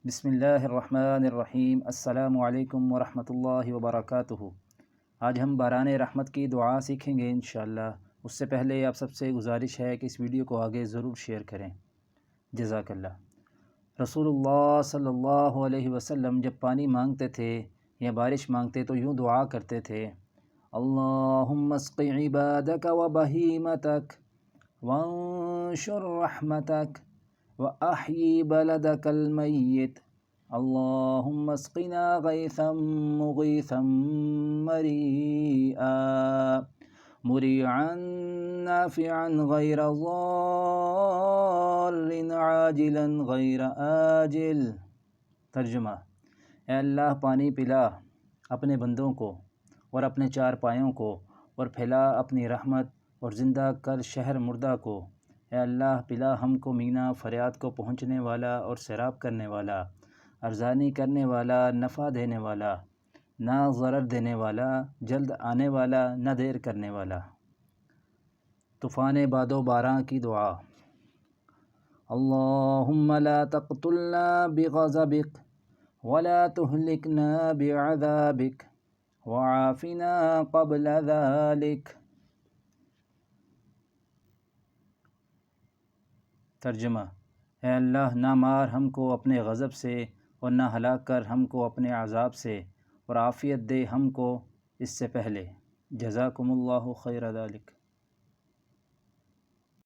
بسم اللہ الرحمن الرحیم۔ السلام علیکم ورحمۃ اللہ وبرکاتہ۔ آج ہم باران رحمت کی دعا سیکھیں گے انشاءاللہ۔ اس سے پہلے آپ سب سے گزارش ہے کہ اس ویڈیو کو آگے ضرور شیئر کریں، جزاک اللہ۔ رسول اللہ صلی اللہ علیہ وسلم جب پانی مانگتے تھے یا بارش مانگتے تو یوں دعا کرتے تھے: اللہم اسقِ عبادک و بہیمتک وانشر رحمتک وَأَحْيِ بَلَدَكَ الْمَيِّتَ اللهم اسقنا غيثا مغيثا مريئا مريعا نافعا غير ضار عاجلا غير آجل۔ ترجمہ: اے اللہ پانی پلا اپنے بندوں کو اور اپنے چار پایوں کو، اور پھیلا اپنی رحمت اور زندہ کر شہر مردہ کو۔ اے اللہ پلا ہم کو مینا فریاد کو پہنچنے والا اور سیراب کرنے والا، ارزانی کرنے والا، نفع دینے والا، نہ ضرر دینے والا، جلد آنے والا، نہ دیر کرنے والا۔ طوفان باد و باراں کی دعا۔ اللہم لا تقتلنا بغضبک ولا تہلکنا بعذابک وعافنا قبل ذلک۔ ترجمہ: اے اللہ نہ مار ہم کو اپنے غضب سے اور نہ ہلاک کر ہم کو اپنے عذاب سے، اور عافیت دے ہم کو اس سے پہلے۔ جزاکم اللہ خیر ذلک۔